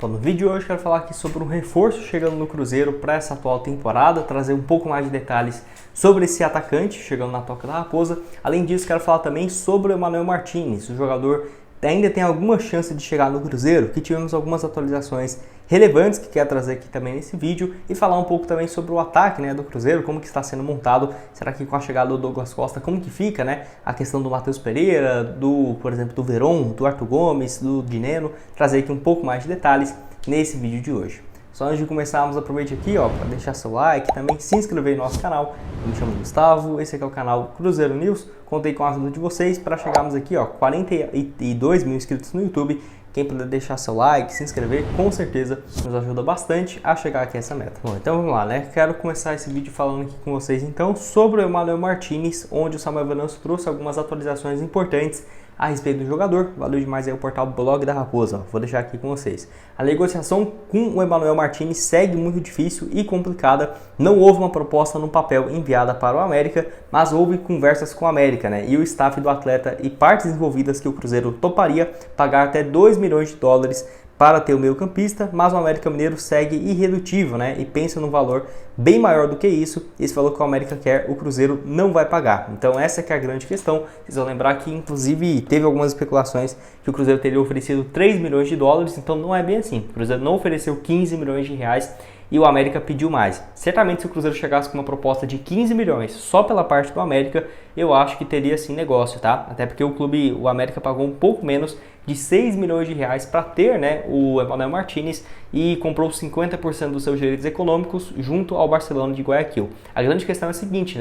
Bom, no vídeo de hoje eu quero falar aqui sobre um reforço chegando no Cruzeiro para essa atual temporada, trazer um pouco mais de detalhes sobre esse atacante chegando na Toca da Raposa. Além disso, quero falar também sobre o Emmanuel Martinez, o jogador ainda tem alguma chance de chegar no Cruzeiro, que tivemos algumas atualizações relevantes que quero trazer aqui também nesse vídeo e falar um pouco também sobre o ataque, do Cruzeiro, como que está sendo montado, será que com a chegada do Douglas Costa, como que fica, a questão do Matheus Pereira, por exemplo, do Veron, do Arthur Gomes, do Dineno, trazer aqui um pouco mais de detalhes nesse vídeo de hoje. Só antes de começarmos, aproveite aqui para deixar seu like, também se inscrever no nosso canal. Eu me chamo Gustavo, esse aqui é o canal Cruzeiro News. Contei com a ajuda de vocês para chegarmos aqui 42 mil inscritos no YouTube. Quem puder deixar seu like, se inscrever, com certeza nos ajuda bastante a chegar aqui a essa meta. Bom, então vamos lá, Quero começar esse vídeo falando aqui com vocês então sobre o Emmanuel Martinez, onde o Samuel Venâncio trouxe algumas atualizações importantes a respeito do jogador. Valeu demais aí o portal Blog da Raposa, vou deixar aqui com vocês. A negociação com o Emmanuel Martinez segue muito difícil e complicada. Não houve uma proposta no papel enviada para o América, mas houve conversas com o América, e o staff do atleta e partes envolvidas que o Cruzeiro toparia pagar até 2 milhões de dólares para ter o meio-campista, mas o América Mineiro segue irredutível, e pensa num valor bem maior do que isso. Esse valor que o América quer, o Cruzeiro não vai pagar. Então essa que é a grande questão. Vocês vão lembrar que, inclusive, teve algumas especulações que o Cruzeiro teria oferecido 3 milhões de dólares, então não é bem assim. O Cruzeiro não ofereceu 15 milhões de reais e o América pediu mais. Certamente, se o Cruzeiro chegasse com uma proposta de 15 milhões só pela parte do América, eu acho que teria sim negócio, tá? Até porque o América pagou um pouco menos de 6 milhões de reais para ter, o Emmanuel Martinez e comprou 50% dos seus direitos econômicos junto ao Barcelona de Guayaquil. A grande questão é a seguinte,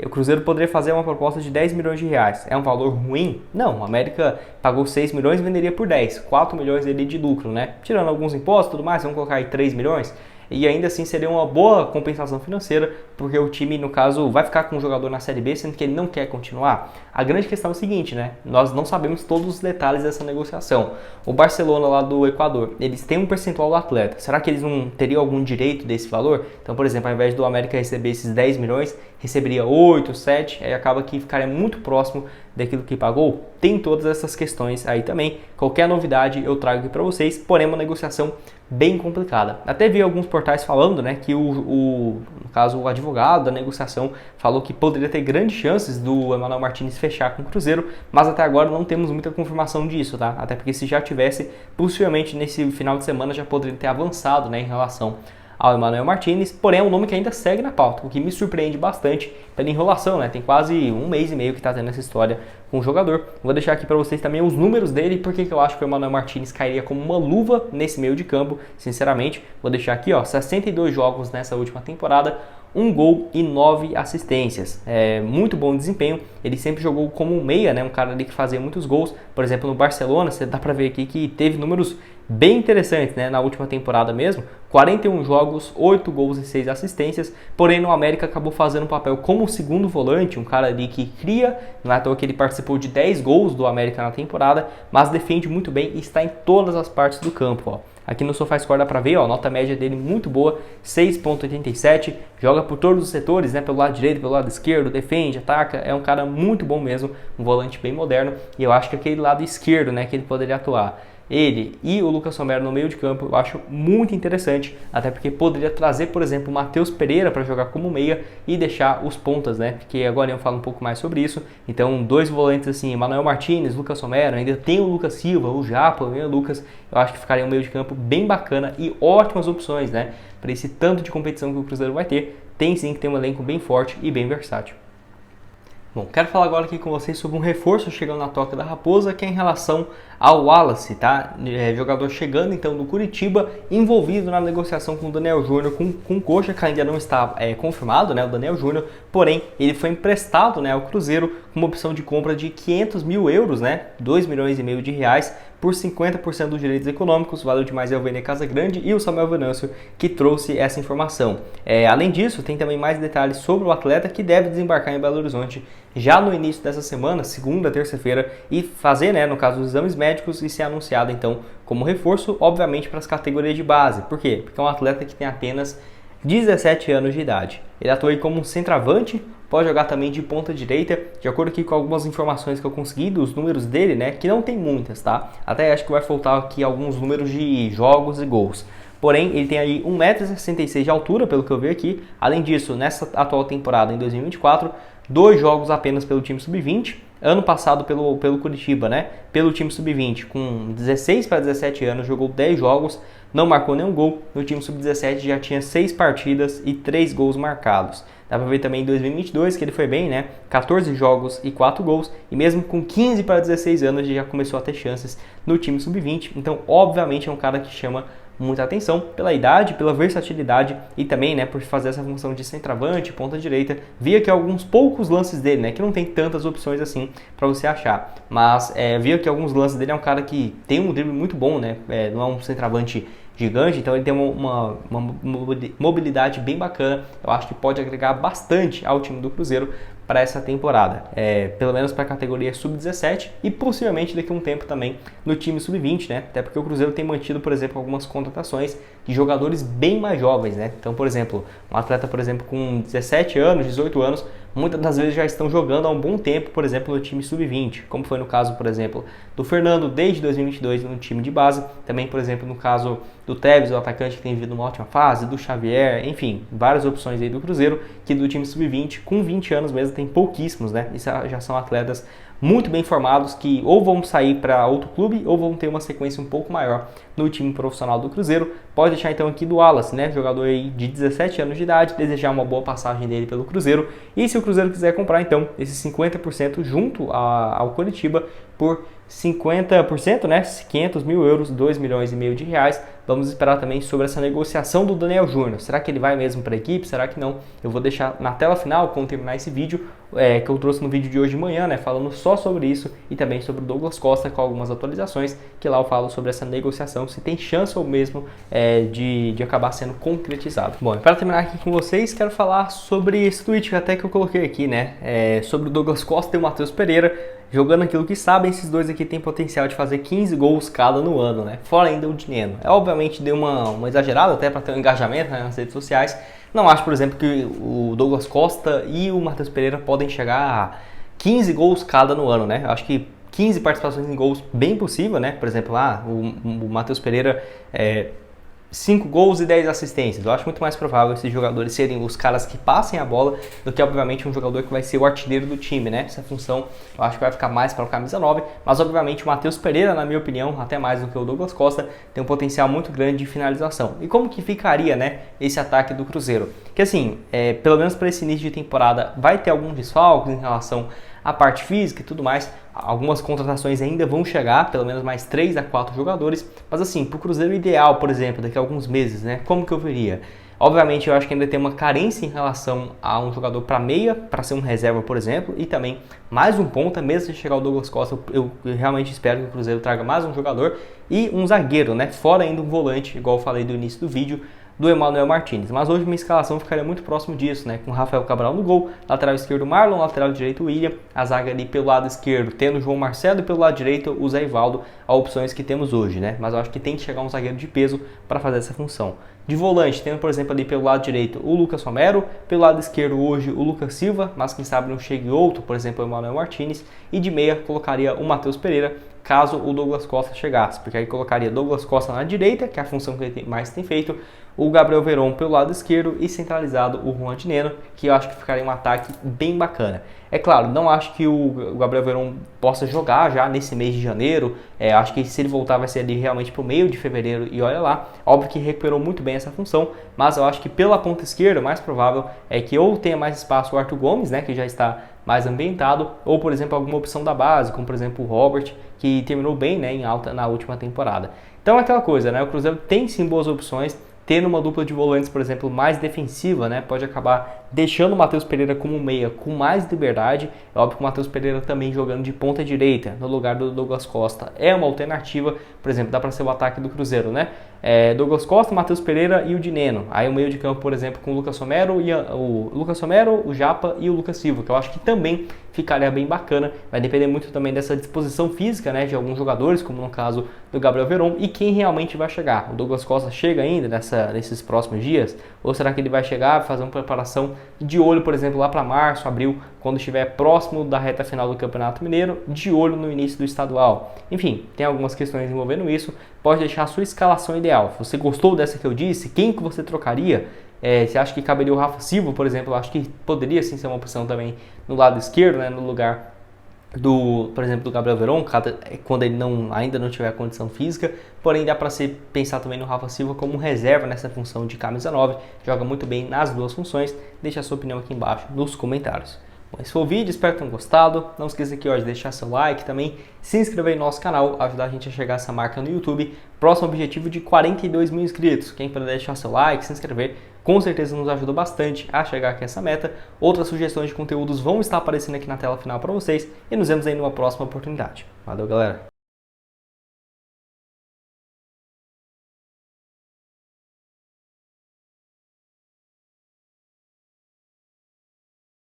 o Cruzeiro poderia fazer uma proposta de 10 milhões de reais. É um valor ruim? Não, o América pagou 6 milhões e venderia por 10. 4 milhões ali de lucro, Tirando alguns impostos e tudo mais, vamos colocar aí 3 milhões. E ainda assim seria uma boa compensação financeira, porque o time, no caso, vai ficar com o jogador na Série B, sendo que ele não quer continuar. A grande questão é o seguinte, nós não sabemos todos os detalhes dessa negociação. O Barcelona lá do Equador, eles têm um percentual do atleta. Será que eles não teriam algum direito desse valor? Então, por exemplo, ao invés do América receber esses 10 milhões, receberia 8, 7, aí acaba que ficaria muito próximo daquilo que pagou. Tem todas essas questões aí também. Qualquer novidade eu trago aqui para vocês, porém uma negociação bem complicada. Até vi alguns portais falando, que no caso o advogado da negociação falou que poderia ter grandes chances do Emmanuel Martinez fechar com o Cruzeiro, mas até agora não temos muita confirmação disso, tá? Até porque se já tivesse, possivelmente nesse final de semana já poderia ter avançado, em relação ao Emmanuel Martinez, porém é um nome que ainda segue na pauta, o que me surpreende bastante pela enrolação, Tem quase um mês e meio que está tendo essa história com o jogador. Vou deixar aqui para vocês também os números dele, porque eu acho que o Emmanuel Martinez cairia como uma luva nesse meio de campo, sinceramente. Vou deixar aqui, 62 jogos nessa última temporada, 1 gol e 9 assistências. É muito bom desempenho. Ele sempre jogou como um meia, um cara ali que fazia muitos gols. Por exemplo, no Barcelona, você dá para ver aqui que teve números bem interessantes, na última temporada mesmo. 41 jogos, 8 gols e 6 assistências. Porém, no América acabou fazendo um papel como segundo volante, um cara ali que cria. Não é à toa que ele participou de 10 gols do América na temporada, mas defende muito bem e está em todas as partes do campo, Aqui no SofaScore dá pra ver, nota média dele muito boa, 6.87, joga por todos os setores, pelo lado direito, pelo lado esquerdo, defende, ataca, é um cara muito bom mesmo, um volante bem moderno, e eu acho que aquele lado esquerdo, que ele poderia atuar, ele e o Lucas Romero no meio de campo, eu acho muito interessante, até porque poderia trazer, por exemplo, o Matheus Pereira para jogar como meia e deixar os pontas, porque agora eu falo um pouco mais sobre isso. Então, 2 volantes assim, Emmanuel Martinez, Lucas Romero, ainda tem o Lucas Silva, o Japa, o Lucas, eu acho que ficaria um meio de campo bem bacana e ótimas opções, para esse tanto de competição que o Cruzeiro vai ter. Tem sim que ter um elenco bem forte e bem versátil. Bom, quero falar agora aqui com vocês sobre um reforço chegando na Toca da Raposa, que é em relação ao Wallace, tá? Jogador chegando então do Curitiba, envolvido na negociação com o Daniel Júnior, com o Coxa, que ainda não está confirmado, o Daniel Júnior, porém ele foi emprestado ao Cruzeiro com uma opção de compra de 500 mil euros, 2 milhões e meio de reais, por 50% dos direitos econômicos. Valeu demais é o Vene Casagrande e o Samuel Venâncio que trouxe essa informação. Além disso, tem também mais detalhes sobre o atleta que deve desembarcar em Belo Horizonte já no início dessa semana, segunda, terça-feira, e fazer, no caso, os exames médicos e ser anunciado, então, como reforço, obviamente, para as categorias de base. Por quê? Porque é um atleta que tem apenas 17 anos de idade. Ele atua aí como um centroavante, pode jogar também de ponta direita, de acordo aqui com algumas informações que eu consegui dos números dele, né, que não tem muitas, tá? Até acho que vai faltar aqui alguns números de jogos e gols. Porém, ele tem aí 1,66 m de altura, pelo que eu vi aqui. Além disso, nessa atual temporada, em 2024, 2 jogos apenas pelo time sub-20. Ano passado pelo Curitiba, né? Pelo time sub-20, com 16 para 17 anos, jogou 10 jogos, não marcou nenhum gol. No time sub-17 já tinha 6 partidas e 3 gols marcados. Dá pra ver também em 2022 que ele foi bem, né? 14 jogos e 4 gols. E mesmo com 15 para 16 anos, ele já começou a ter chances no time sub-20. Então, obviamente, é um cara que chama muita atenção pela idade, pela versatilidade e também, né, por fazer essa função de centroavante, ponta direita. Vi aqui alguns poucos lances dele, né, que não tem tantas opções assim para você achar, mas vi aqui alguns lances dele. É um cara que tem um drible muito bom, né, não é um centroavante gigante, então ele tem uma mobilidade bem bacana. Eu acho que pode agregar bastante ao time do Cruzeiro para essa temporada, pelo menos para a categoria sub-17 e possivelmente daqui a um tempo também no time sub-20, né? Até porque o Cruzeiro tem mantido, por exemplo, algumas contratações de jogadores bem mais jovens, né? Então, por exemplo, um atleta, por exemplo, com 17 anos, 18 anos, muitas das vezes já estão jogando há um bom tempo, por exemplo, no time sub-20, como foi no caso, por exemplo, do Fernando desde 2022 no time de base, também, por exemplo, no caso do Tevez, o atacante que tem vivido uma ótima fase, do Xavier, enfim, várias opções aí do Cruzeiro, que do time sub-20, com 20 anos mesmo, tem pouquíssimos, né? Isso já são atletas muito bem formados que ou vão sair para outro clube ou vão ter uma sequência um pouco maior no time profissional do Cruzeiro. Pode deixar então aqui do Wallace, né, jogador aí de 17 anos de idade, desejar uma boa passagem dele pelo Cruzeiro. E se o Cruzeiro quiser comprar então esses 50% junto ao Curitiba por 50%, né, 500 mil euros, 2 milhões e meio de reais. Vamos esperar também sobre essa negociação do Daniel Júnior. Será que ele vai mesmo para a equipe? Será que não? Eu vou deixar na tela final, quando terminar esse vídeo, que eu trouxe no vídeo de hoje de manhã, né, falando só sobre isso e também sobre o Douglas Costa, com algumas atualizações, que lá eu falo sobre essa negociação, se tem chance ou mesmo de acabar sendo concretizado. Bom, para terminar aqui com vocês, quero falar sobre esse tweet até que eu coloquei aqui, né, sobre o Douglas Costa e o Matheus Pereira, jogando aquilo que sabem. Esses dois aqui têm potencial de fazer 15 gols cada no ano, né? Fora ainda o dinheiro. Obviamente deu uma exagerada até para ter um engajamento, né, nas redes sociais. Não acho, por exemplo, que o Douglas Costa e o Matheus Pereira podem chegar a 15 gols cada no ano, né? Eu acho que 15 participações em gols bem possível, né? Por exemplo, o Matheus Pereira 5 gols e 10 assistências. Eu acho muito mais provável esses jogadores serem os caras que passem a bola do que, obviamente, um jogador que vai ser o artilheiro do time, né? Essa função eu acho que vai ficar mais para o camisa 9, mas, obviamente, o Matheus Pereira, na minha opinião, até mais do que o Douglas Costa, tem um potencial muito grande de finalização. E como que ficaria, né, esse ataque do Cruzeiro? Que, assim, pelo menos para esse início de temporada, vai ter alguns desfalques em relação à parte física e tudo mais. Algumas contratações ainda vão chegar, pelo menos mais 3 a 4 jogadores, mas assim, para o Cruzeiro ideal, por exemplo, daqui a alguns meses, né, como que eu veria? Obviamente eu acho que ainda tem uma carência em relação a um jogador para meia, para ser um reserva, por exemplo, e também mais um ponta. Mesmo se chegar o Douglas Costa, eu realmente espero que o Cruzeiro traga mais um jogador e um zagueiro, né, fora ainda um volante, igual eu falei do início do vídeo, do Emmanuel Martinez. Mas hoje minha escalação ficaria muito próximo disso, né? Com Rafael Cabral no gol, lateral esquerdo Marlon, lateral direito William, a zaga ali pelo lado esquerdo tendo o João Marcelo e pelo lado direito o Zé Ivaldo, as opções que temos hoje, né? Mas eu acho que tem que chegar um zagueiro de peso para fazer essa função. De volante, tendo, por exemplo, ali pelo lado direito o Lucas Romero, pelo lado esquerdo hoje o Lucas Silva, mas quem sabe não chegue outro, por exemplo, o Emmanuel Martinez, e de meia colocaria o Matheus Pereira, caso o Douglas Costa chegasse, porque aí colocaria Douglas Costa na direita, que é a função que ele mais tem feito, o Gabriel Veron pelo lado esquerdo e centralizado o Juan Dineno, que eu acho que ficaria um ataque bem bacana. É claro, não acho que o Gabriel Veron possa jogar já nesse mês de janeiro, acho que se ele voltar vai ser ali realmente para o meio de fevereiro e olha lá, óbvio que recuperou muito bem essa função, mas eu acho que pela ponta esquerda o mais provável é que ou tenha mais espaço o Arthur Gomes, né, que já está mais ambientado, ou por exemplo alguma opção da base, como por exemplo o Robert, que terminou bem, né, em alta na última temporada. Então é aquela coisa, né, o Cruzeiro tem sim boas opções, tendo uma dupla de volantes, por exemplo, mais defensiva, né, pode acabar deixando o Matheus Pereira como meia com mais liberdade. É óbvio que o Matheus Pereira também jogando de ponta direita no lugar do Douglas Costa é uma alternativa. Por exemplo, dá para ser o ataque do Cruzeiro, né? Douglas Costa, Matheus Pereira e o Dineno. Aí o meio de campo, por exemplo, com o Lucas Romero, o Japa e o Lucas Silva, que eu acho que também ficaria bem bacana. Vai depender muito também dessa disposição física, né, de alguns jogadores, como no caso do Gabriel Veron, e quem realmente vai chegar. O Douglas Costa chega ainda nesses próximos dias? Ou será que ele vai chegar, fazer uma preparação de olho, por exemplo, lá para março, abril, quando estiver próximo da reta final do Campeonato Mineiro, de olho no início do estadual? Enfim, tem algumas questões envolvendo isso. Pode deixar a sua escalação ideal. Se você gostou dessa que eu disse, quem que você trocaria? Você acha que caberia o Rafa Silva, por exemplo? Eu acho que poderia sim ser uma opção também no lado esquerdo, né, no lugar por exemplo, do Gabriel Veron, quando ele ainda não tiver condição física. Porém, dá para pensar também no Rafa Silva como reserva nessa função de camisa 9. Joga muito bem nas duas funções. Deixa a sua opinião aqui embaixo nos comentários. Bom, esse foi o vídeo, espero que tenham gostado. Não esqueça aqui de deixar seu like também, se inscrever no nosso canal, ajudar a gente a chegar a essa marca no YouTube. Próximo objetivo de 42 mil inscritos. Quem puder deixar seu like, se inscrever, com certeza nos ajuda bastante a chegar aqui a essa meta. Outras sugestões de conteúdos vão estar aparecendo aqui na tela final para vocês e nos vemos aí numa próxima oportunidade. Valeu, galera!